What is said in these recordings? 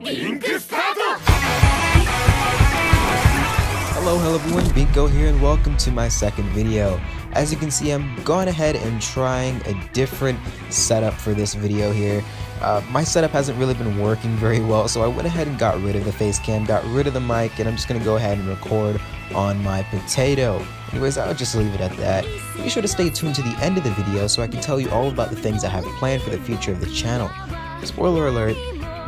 Hello everyone, Binko here and welcome to my second video. As you can see, I'm going ahead and trying a different setup for this video here. My setup hasn't really been working very well, so I went ahead and got rid of the face cam, got rid of the mic, and I'm just going to go ahead and record on my potato. Anyways, I'll just leave it at that. Be sure to stay tuned to the end of the video so I can tell you all about the things I have planned for the future of the channel. Spoiler alert,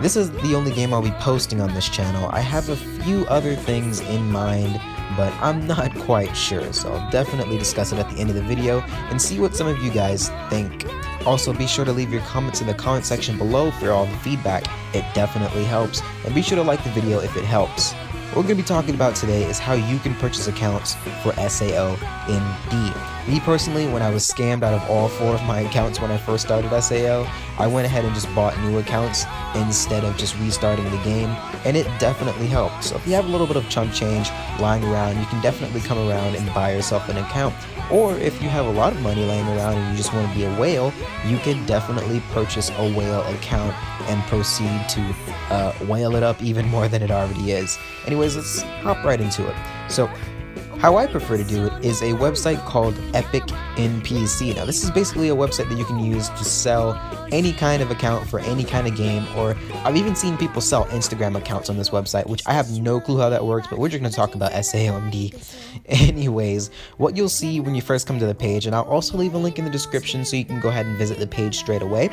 this is the only game I'll be posting on this channel. I have a few other things in mind, but I'm not quite sure, so I'll definitely discuss it at the end of the video and see what some of you guys think. Also, be sure to leave your comments in the comment section below for all the feedback. It definitely helps, and be sure to like the video if it helps. What we're going to be talking about today is how you can purchase accounts for SAO MD. Me personally, when I was scammed out of all 4 of my accounts when I first started SAO, I went ahead and just bought new accounts instead of just restarting the game, and it definitely helped. So if you have a little bit of chump change lying around, you can definitely come around and buy yourself an account. Or if you have a lot of money laying around and you just want to be a whale, you can definitely purchase a whale account and proceed to whale it up even more than it already is. Anyways, let's hop right into it. So how I prefer to do it is a website called Epic NPC. Now this is basically a website that you can use to sell any kind of account for any kind of game, or I've even seen people sell Instagram accounts on this website, which I have no clue how that works, but we're just going to talk about SAO MD. Anyways, what you'll see when you first come to the page, and I'll also leave a link in the description so you can go ahead and visit the page straight away.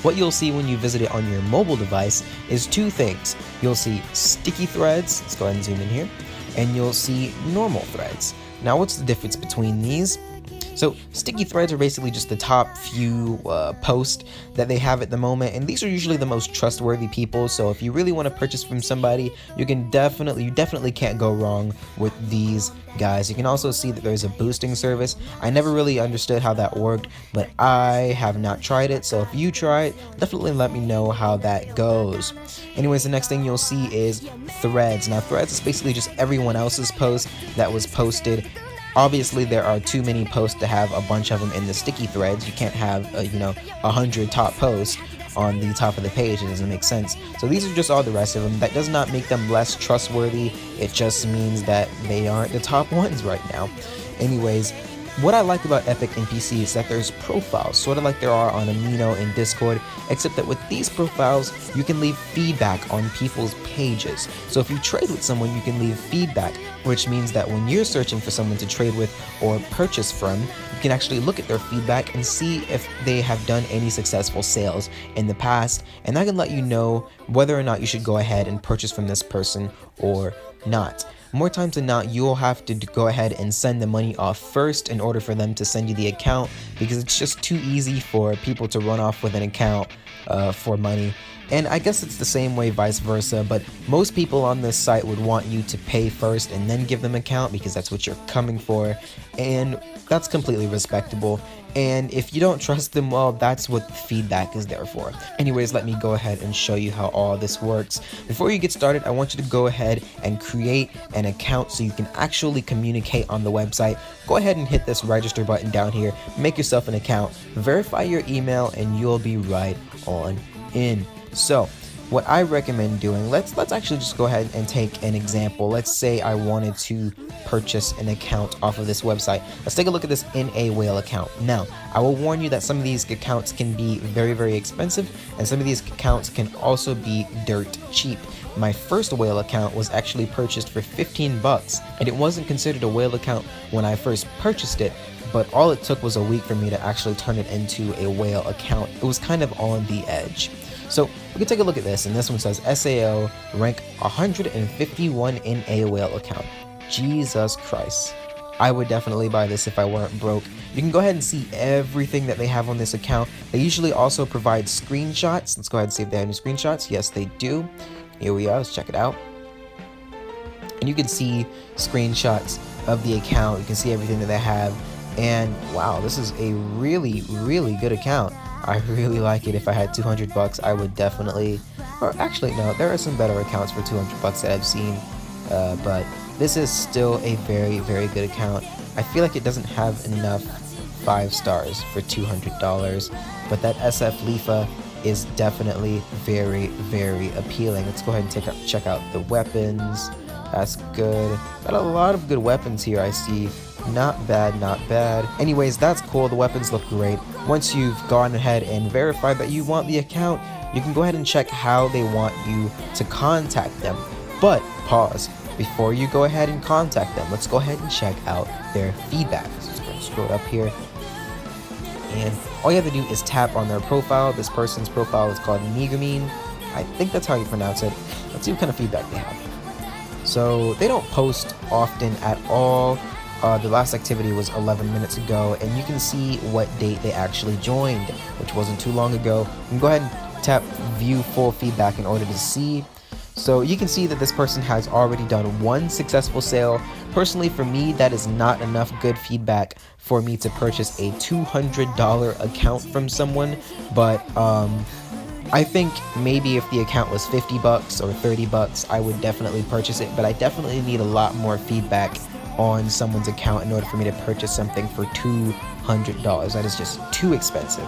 What you'll see when you visit it on your mobile device is 2 things. You'll see sticky threads, let's go ahead and zoom in here, and you'll see normal threads. Now what's the difference between these? So sticky threads are basically just the top few posts that they have at the moment, and these are usually the most trustworthy people. So if you really want to purchase from somebody, you definitely can't go wrong with these guys. You can also see that there's a boosting service. I never really understood how that worked, but I have not tried it. So if you try it, definitely let me know how that goes. Anyways, the next thing you'll see is threads. Now threads is basically just everyone else's post that was posted. Obviously, there are too many posts to have a bunch of them in the sticky threads. You can't have, 100 top posts on the top of the page. It doesn't make sense. So these are just all the rest of them. That does not make them less trustworthy. It just means that they aren't the top ones right now. Anyways, what I like about Epic NPC is that there's profiles, sort of like there are on Amino and Discord, except that with these profiles, you can leave feedback on people's pages. So if you trade with someone, you can leave feedback, which means that when you're searching for someone to trade with or purchase from, you can actually look at their feedback and see if they have done any successful sales in the past, and that can let you know whether or not you should go ahead and purchase from this person or not. More times than not, you'll have to go ahead and send the money off first in order for them to send you the account, because it's just too easy for people to run off with an account for money. And I guess it's the same way vice versa, but most people on this site would want you to pay first and then give them an account because that's what you're coming for, and that's completely respectable. And if you don't trust them, well, that's what feedback is there for. Anyways, let me go ahead and show you how all this works. Before you get started, I want you to go ahead and create an account so you can actually communicate on the website. Go ahead and hit this register button down here, make yourself an account, verify your email, and you'll be right on in. So what I recommend doing, let's actually just go ahead and take an example. Let's say I wanted to purchase an account off of this website. Let's take a look at this NA Whale account. Now, I will warn you that some of these accounts can be very, very expensive, and some of these accounts can also be dirt cheap. My first whale account was actually purchased for 15 bucks, and it wasn't considered a whale account when I first purchased it, but all it took was a week for me to actually turn it into a whale account. It was kind of on the edge. So we can take a look at this, and this one says SAO rank 151 in a whale account. Jesus Christ. I would definitely buy this if I weren't broke. You can go ahead and see everything that they have on this account. They usually also provide screenshots. Let's go ahead and see if they have any screenshots. Yes, they do. Here we are. Let's check it out. And you can see screenshots of the account. You can see everything that they have. And wow, this is a really, really good account. I really like it. If I had 200 bucks, I would definitely, or actually no, there are some better accounts for 200 bucks that I've seen, but this is still a very, very good account. I feel like it doesn't have enough 5 stars for $200, but that SF Lifa is definitely very, very appealing. Let's go ahead and check out the weapons. That's good. Got a lot of good weapons here, I see. Not bad, not bad. Anyways, that's cool. The weapons look great. Once you've gone ahead and verified that you want the account, you can go ahead and check how they want you to contact them. But pause. Before you go ahead and contact them, let's go ahead and check out their feedback. So just going to scroll up here. And all you have to do is tap on their profile. This person's profile is called Megamin. I think that's how you pronounce it. Let's see what kind of feedback they have. So they don't post often at all. The last activity was 11 minutes ago, and you can see what date they actually joined, which wasn't too long ago. You can go ahead and tap view full feedback in order to see. So you can see that this person has already done one successful sale. Personally, for me, that is not enough good feedback for me to purchase a $200 account from someone. But I think maybe if the account was 50 bucks or 30 bucks, I would definitely purchase it. But I definitely need a lot more feedback on someone's account in order for me to purchase something for $200. That is just too expensive.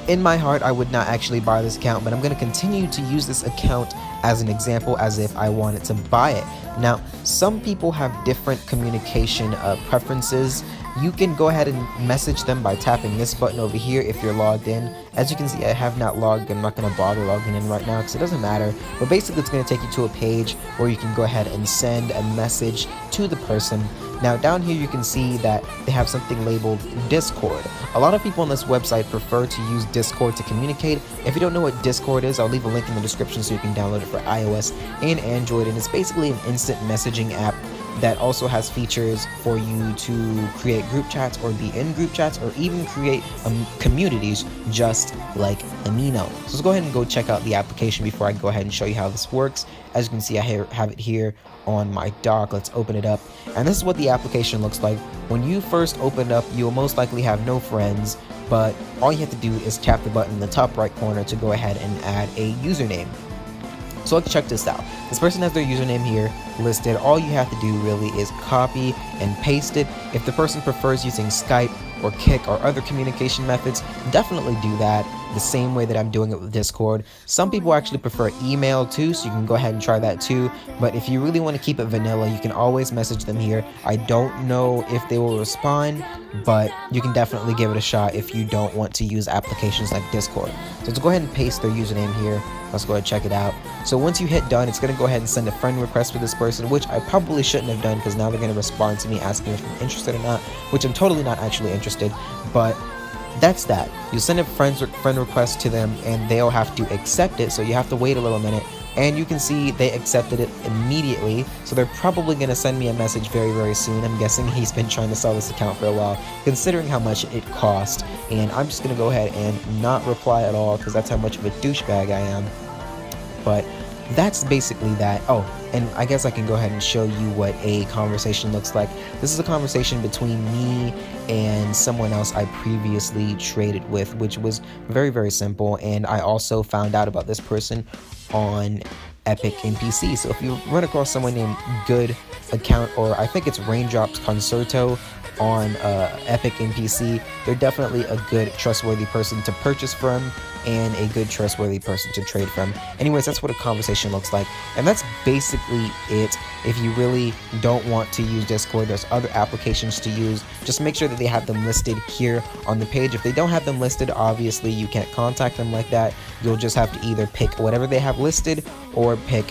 In my heart, I would not actually buy this account, but I'm going to continue to use this account as an example as if I wanted to buy it. Now, some people have different communication preferences. You can go ahead and message them by tapping this button over here if you're logged in. As you can see, I have not logged in. I'm not going to bother logging in right now because it doesn't matter. But basically, it's going to take you to a page where you can go ahead and send a message to the person. Now, down here, you can see that they have something labeled Discord. A lot of people on this website prefer to use Discord to communicate. If you don't know what Discord is, I'll leave a link in the description so you can download it for iOS and Android. And it's basically an instant messaging app that also has features for you to create group chats or be in group chats or even create communities just like Amino. So let's go ahead and go check out the application before I go ahead and show you how this works. As you can see, I have it here on my dock. Let's open it up. And this is what the application looks like. When you first open it up, you will most likely have no friends, but all you have to do is tap the button in the top right corner to go ahead and add a username. So let's check this out. This person has their username here listed. All you have to do really is copy and paste it. If the person prefers using Skype or Kik or other communication methods, definitely do that the same way that I'm doing it with Discord. Some people actually prefer email too, so you can go ahead and try that too. But if you really want to keep it vanilla, you can always message them here. I don't know if they will respond, but you can definitely give it a shot if you don't want to use applications like Discord. So let's go ahead and paste their username here. Let's go ahead and check it out. So once you hit done, it's going to go ahead and send a friend request for this person, which I probably shouldn't have done because now they're going to respond to me asking if I'm interested or not, which I'm totally not actually interested. But that's that. You send a friend request to them and they'll have to accept it. So you have to wait a little minute. And you can see they accepted it immediately. So they're probably going to send me a message very, very soon. I'm guessing he's been trying to sell this account for a while, considering how much it cost. And I'm just going to go ahead and not reply at all because that's how much of a douchebag I am. But that's basically that. Oh, and I guess I can go ahead and show you what a conversation looks like. This is a conversation between me and someone else I previously traded with, which was very, very simple. And I also found out about this person on Epic NPC. So if you run across someone named Good Account, or I think it's Raindrops Concerto on Epic NPC, they're definitely a good, trustworthy person to purchase from and a good, trustworthy person to trade from. Anyways, that's what a conversation looks like. And that's basically it. If you really don't want to use Discord, there's other applications to use. Just make sure that they have them listed here on the page. If they don't have them listed, obviously you can't contact them like that. You'll just have to either pick whatever they have listed or pick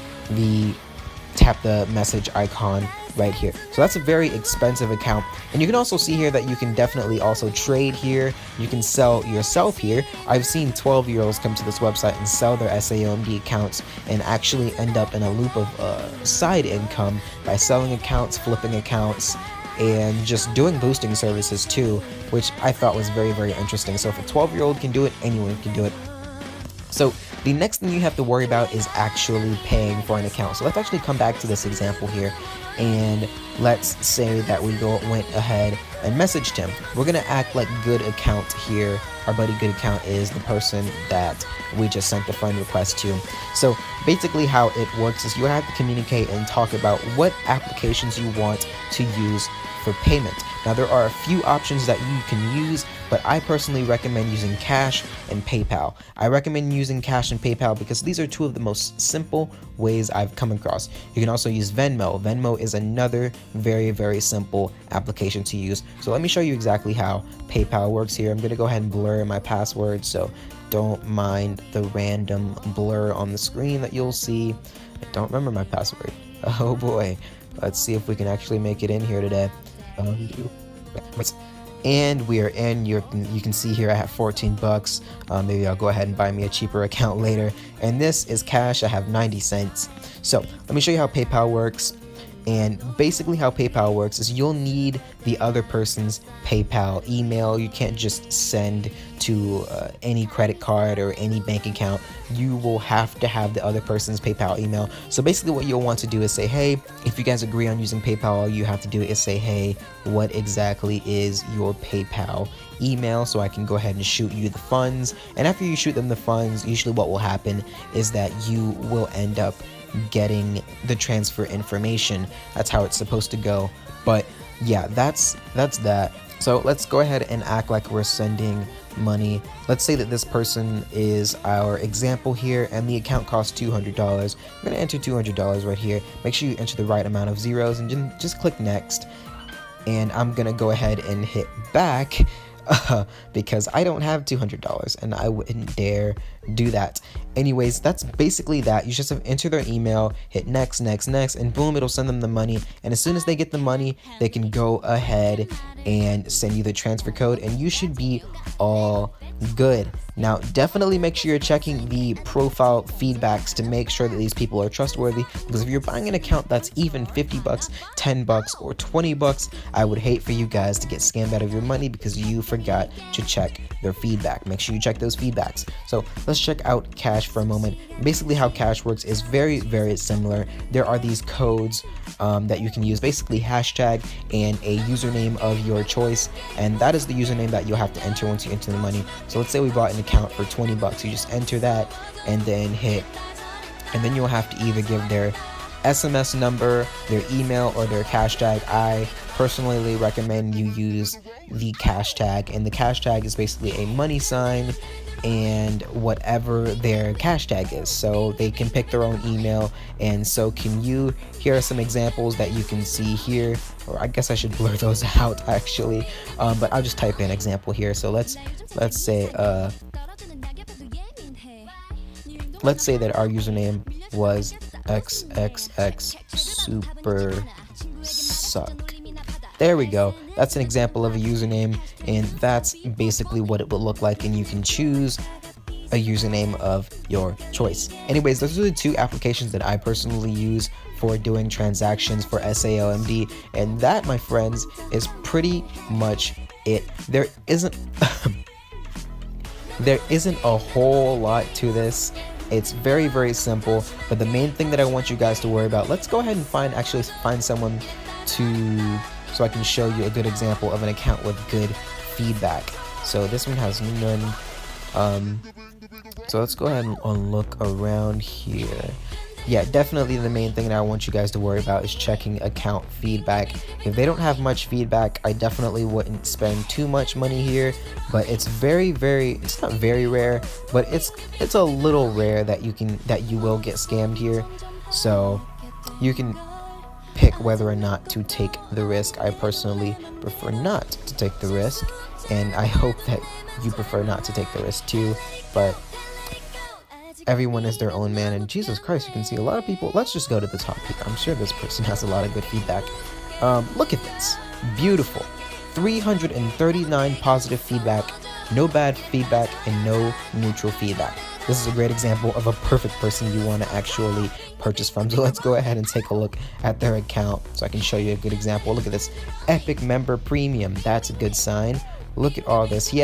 tap the message icon right here. So that's a very expensive account. And you can also see here that you can definitely also trade here. You can sell yourself here. I've seen 12-year-olds come to this website and sell their SAO MD accounts and actually end up in a loop of side income by selling accounts, flipping accounts, and just doing boosting services too, which I thought was very, very interesting. So if a 12-year-old can do it, anyone can do it. So the next thing you have to worry about is actually paying for an account. So let's actually come back to this example here, and let's say that we went ahead and messaged him. We're gonna act like Good Account here. Our buddy Good Account is the person that we just sent the friend request to. So basically how it works is you have to communicate and talk about what applications you want to use for payment. Now there are a few options that you can use, but but I personally recommend using Cash and PayPal. I recommend using Cash and PayPal because these are two of the most simple ways I've come across. You can also use Venmo. Venmo is another very simple application to use. So let me show you exactly how PayPal works here. I'm going to go ahead and blur my password, so don't mind the random blur on the screen that you'll see. I don't remember my password. Oh boy. Let's see if we can actually make it in here today. And we are in. You can see here I have 14 bucks. Maybe I'll go ahead and buy me a cheaper account later. And this is Cash. I have 90 cents. So let me show you how PayPal works. And basically how PayPal works is you'll need the other person's PayPal email. You can't just send to any credit card or any bank account. You will have to have the other person's PayPal email. So basically what you'll want to do is say, hey, if you guys agree on using PayPal, all you have to do is say, hey, what exactly is your PayPal email, so I can go ahead and shoot you the funds. And after you shoot them the funds, usually what will happen is that you will end up getting the transfer information. That's how it's supposed to go. But yeah, that's that. So let's go ahead and act like we're sending money. Let's say that this person is our example here and the account costs $200. I'm gonna enter $200 right here. Make sure you enter the right amount of zeros and just click next. And I'm gonna go ahead and hit back because I don't have $200 and I wouldn't dare do that. Anyways, that's basically that. You just have to enter their email, hit next, and boom, it'll send them the money. And as soon as they get the money, they can go ahead and send you the transfer code and you should be all good. Now, definitely make sure you're checking the profile feedbacks to make sure that these people are trustworthy, because if you're buying an account that's even 50 bucks, 10 bucks, or 20 bucks, I would hate for you guys to get scammed out of your money because you forgot to check their feedback. Make sure you check those feedbacks. So let's check out Cash for a moment. Basically how Cash works is very similar. There are these codes that you can use, basically hashtag and a username of your choice, and that is the username that you'll have to enter once you enter the money. So let's say we bought an account for 20 bucks. You just enter that and then hit, and then you'll have to either give their SMS number, their email, or their cash tag. I personally recommend you use the cash tag, and the cash tag is basically a money sign and whatever their cash tag is, so they can pick their own email, and so can you. Here are some examples that you can see here, or I guess I should blur those out actually, but I'll just type in example here. So let's say that our username was XXX super suck. There we go. That's an example of a username, and that's basically what it will look like, and you can choose a username of your choice. Anyways, those are the two applications that I personally use for doing transactions for SAO MD, and that, my friends, is pretty much it. There isn't a whole lot to this. It's very simple, but the main thing that I want you guys to worry about, let's go ahead and find someone so I can show you a good example of an account with good feedback. So this one has none. So let's go ahead and look around here. Yeah, definitely the main thing that I want you guys to worry about is checking account feedback. If they don't have much feedback, I definitely wouldn't spend too much money here, but it's it's not very rare, but it's a little rare that you will get scammed here. So you can pick whether or not to take the risk. I personally prefer not to take the risk, and I hope that you prefer not to take the risk too, but everyone is their own man. And Jesus Christ, you can see a lot of people. Let's just go to the top here. I'm sure this person has a lot of good feedback. Look at this. Beautiful. 339 positive feedback, no bad feedback, and no neutral feedback. This is a great example of a perfect person you want to actually purchase from. So let's go ahead and take a look at their account so I can show you a good example. Look at this. Epic Member Premium. That's a good sign. Look at all this. He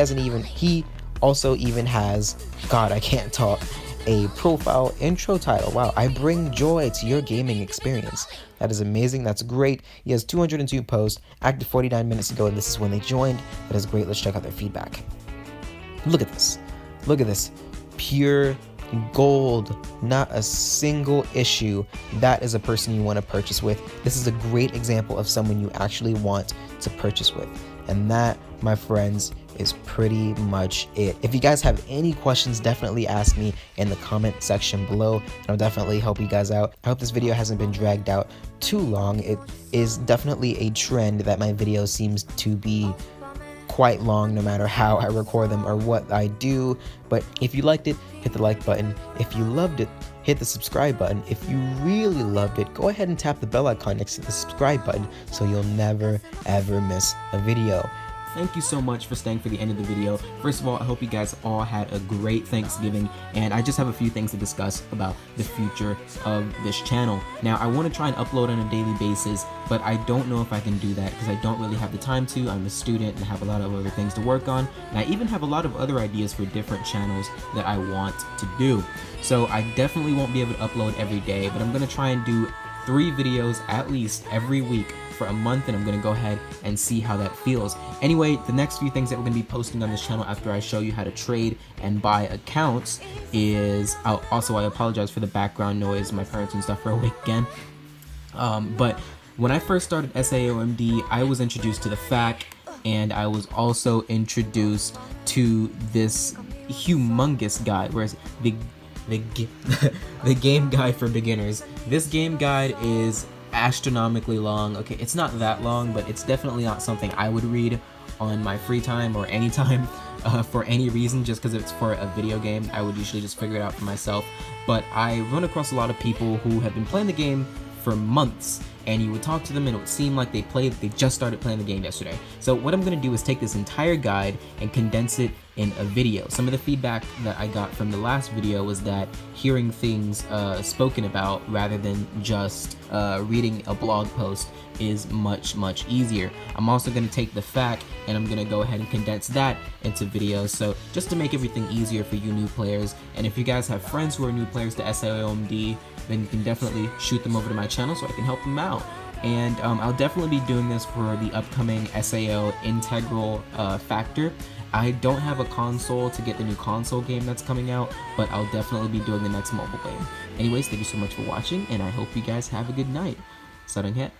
also even has, God, I can't talk, a profile intro title. Wow, I bring joy to your gaming experience. That is amazing. That's great. He has 202 posts, active 49 minutes ago, and this is when they joined. That is great. Let's check out their feedback. Look at this. Look at this. Pure gold, not a single issue. That is a person you want to purchase with. This is a great example of someone you actually want to purchase with, and that, my friends, is pretty much it. If you guys have any questions, definitely ask me in the comment section below, and I'll definitely help you guys out. I hope this video hasn't been dragged out too long. It is definitely a trend that my video seems to be quite long no matter how I record them or what I do. But if you liked it, hit the like button. If you loved it, hit the subscribe button. If you really loved it, go ahead and tap the bell icon next to the subscribe button so you'll never ever miss a video. Thank you so much for staying for the end of the video. First of all, I hope you guys all had a great Thanksgiving, and I just have a few things to discuss about the future of this channel. Now, I want to try and upload on a daily basis, but I don't know if I can do that because I don't really have the time to. I'm a student and have a lot of other things to work on, and I even have a lot of other ideas for different channels that I want to do. So I definitely won't be able to upload every day, but I'm going to try and do 3 videos at least every week for a month, and I'm going to go ahead and see how that feels. Anyway, the next few things that we're going to be posting on this channel after I show you how to trade and buy accounts is, also I apologize for the background noise, my parents and stuff are awake again. But when I first started SAO MD, I was introduced to the FAQ, and I was also introduced to this humongous guide, whereas the game guide for beginners. This game guide is astronomically long. Okay, it's not that long, but it's definitely not something I would read on my free time or any time for any reason, just because it's for a video game. I would usually just figure it out for myself. But I run across a lot of people who have been playing the game for months, and you would talk to them and it would seem like they just started playing the game yesterday. So what I'm going to do is take this entire guide and condense it in a video. Some of the feedback that I got from the last video was that hearing things spoken about rather than just reading a blog post is much easier. I'm also going to take the FAQ and I'm going to go ahead and condense that into videos, so just to make everything easier for you new players. And if you guys have friends who are new players to SAO MD, then you can definitely shoot them over to my channel so I can help them out. And I'll definitely be doing this for the upcoming SAO Integral Factor. I don't have a console to get the new console game that's coming out, but I'll definitely be doing the next mobile game. Anyways, thank you so much for watching, and I hope you guys have a good night. 사랑해.